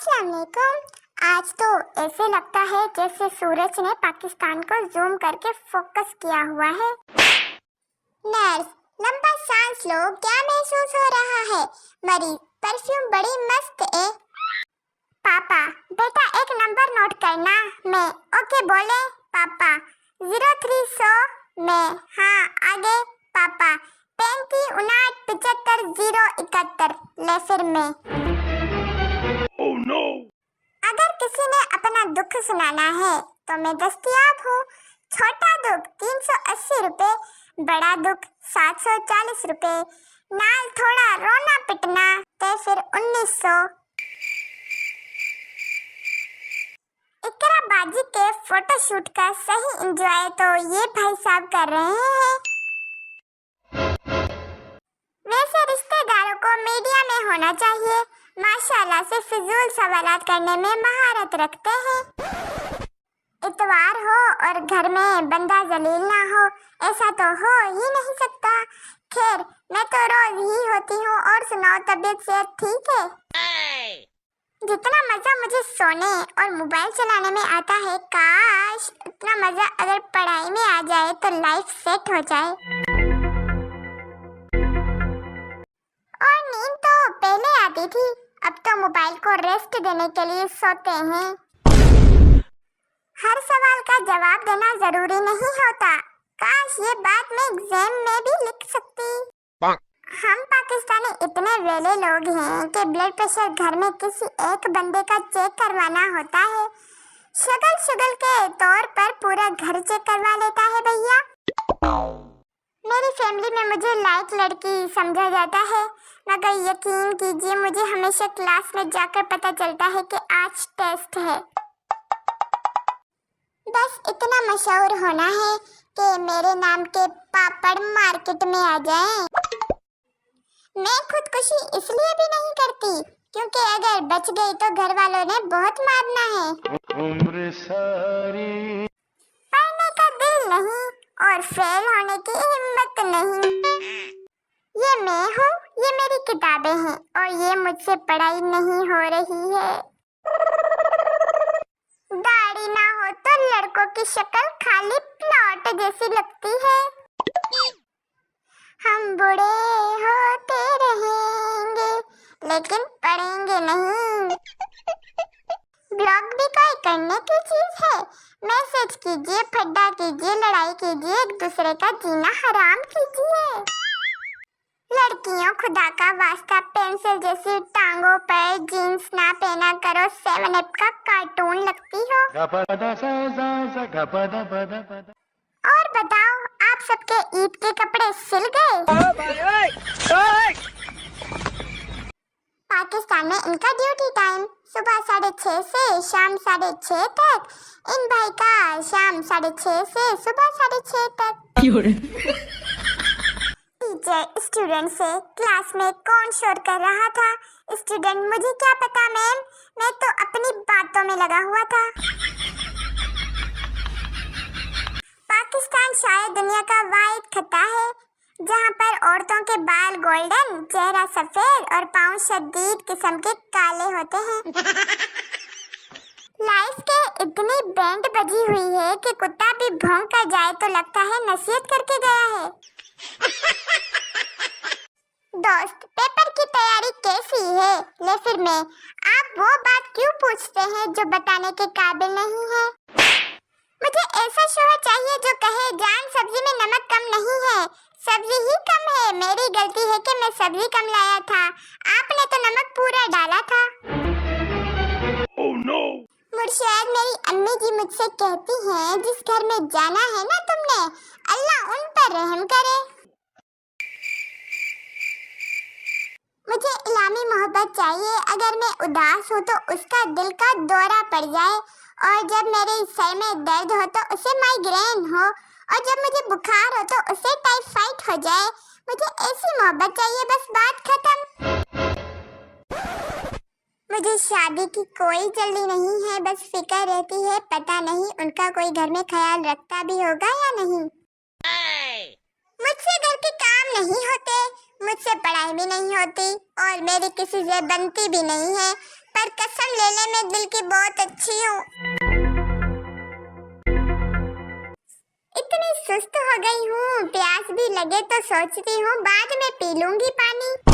अस्सलाम वालेकुम। आज तो ऐसे लगता है जैसे सूरज ने पाकिस्तान को जूम करके फोकस किया हुआ है। नर्स, लंबा सांस लो, क्या महसूस हो रहा है? मरीज, परफ्यूम बड़ी मस्त है। पापा, बेटा एक नंबर नोट करना। मैं, ओके बोले पापा। 0300 में, हाँ आगे पापा। 35 59 75 071। ले फिर मैं। Oh no! अगर किसी ने अपना दुख सुनाना है तो मैं दस्तयाब हूँ। छोटा दुख 380 रुपए, बड़ा दुख 740 रुपए, नाल थोड़ा रोना पिटना तो फिर 1900। इकरा बाजी के फोटोशूट का सही एंजॉय तो ये भाई साहब कर रहे हैं। वैसे रिश्तेदारों को मीडिया में होना चाहिए, माशाल्लाह से फिजूल सवालात करने में महारत रखते हैं। इतवार हो और घर में बंदा जलील ना हो, ऐसा तो हो ही नहीं सकता। खैर, मैं तो रोज ही होती हूँ। और सुनाओ, तबीयत सेहत ठीक है? जितना मजा मुझे सोने और मोबाइल चलाने में आता है, काश उतना मजा अगर पढ़ाई में आ जाए तो लाइफ सेट हो जाए। और नींद तो पहले आती थी, अब तो मोबाइल को रेस्ट देने के लिए सोते हैं। हर सवाल का जवाब देना जरूरी नहीं होता। काश ये बात मैं एग्जाम में भी लिख सकती। हम पाकिस्तानी इतने वेले लोग हैं कि ब्लड प्रेशर घर में किसी एक बंदे का चेक करवाना होता है। शगल के तौर पर पूरा घर चेक करवा लेता है भैया। मेरी फैमिली में मुझे लाइक लड़की समझा जाता है, मगर यकीन कीजिए मुझे हमेशा क्लास में जाकर पता चलता है कि आज टेस्ट है। बस इतना मशहूर होना है कि मेरे नाम के पापड़ मार्केट में आ जाएं। मैं खुदकुशी इसलिए भी नहीं करती क्योंकि अगर बच गई तो घर वालों ने बहुत मारना है। उम्र सारी पढ़ने का दिल नहीं और फेल होने की हिम्मत नहीं। ये मैं हूँ, ये मेरी किताबें हैं और ये मुझसे पढ़ाई नहीं हो रही है। दाढ़ी ना हो तो लड़कों की शक्ल खाली प्लॉट जैसी लगती है। हम बूढ़े होते रहेंगे लेकिन पढ़ेंगे नहीं। ब्लॉग भी कोई करने की चीज है। मैसेज कीजिए, फड्डा कीजिए, लड़ाई कीजिए, एक दूसरे का जीना हराम कीजिए। लड़कियों, खुदा का वास्ता पेंसिल जैसी टांगों पर जीन्स ना पहना करो, 7up का कार्टून लगती हो। और बताओ, आप सबके ईद के कपड़े सिल गए? पाकिस्तान में इनका ड्यूटी टाइम सुबह 6:30 से शाम 6:30 तक। इन भाई का शाम 6:30 से सुबह 6:30 तक। टीचर स्टूडेंट से क्लास में कौन शोर कर रहा था? स्टूडेंट, मुझे क्या पता मैम, मैं तो अपनी बातों में लगा हुआ था। पाकिस्तान शायद दुनिया का वाहिद खत्ता है जहाँ पर औरतों के बाल गोल्डन, चेहरा सफेद और पाँव शदीद किस्म के काले होते हैं। लाइफ के इतनी बैंड बजी हुई है कि कुत्ता भी भौंक कर जाए तो लगता है नसीहत करके गया है। दोस्त, पेपर की तैयारी कैसी है? ले फिर मैं, आप वो बात क्यों पूछते हैं जो बताने के काबिल नहीं है? मुझे ऐसा शोहर चाहिए जो कहे, जान सब्जी में नमक कम नहीं है, सब्जी ही कम है, मेरी गलती है कि मैं सब्जी कम लाया था, आपने तो नमक पूरा डाला था। Oh no! मुर्शिद, मेरी अम्मी जी मुझसे कहती हैं, जिस घर में जाना है ना तुमने, अल्लाह उन पर रहम करे। मुझे इलामी मोहब्बत चाहिए। अगर मैं उदास हूँ तो उसका दिल का दौरा पड़ जाए, और जब मेरे सर में दर्द हो तो उसे माइग्रेन हो, और जब मुझे बुखार हो तो उसे टाइफाइड हो जाए। मुझे ऐसी मोहब्बत चाहिए, बस बात खत्म। मुझे शादी की कोई जल्दी नहीं है, बस फिक्र रहती है पता नहीं उनका कोई घर में ख्याल रखता भी होगा या नहीं। मुझसे घर के काम नहीं होते, मुझसे पढ़ाई भी नहीं होती और मेरी किसी से बनती भी नहीं है। पर कसम लेने में दिल की बहुत अच्छी हूँ। इतनी सुस्त हो गई हूँ, प्यास भी लगे तो सोचती हूँ बाद में पी लूंगी पानी।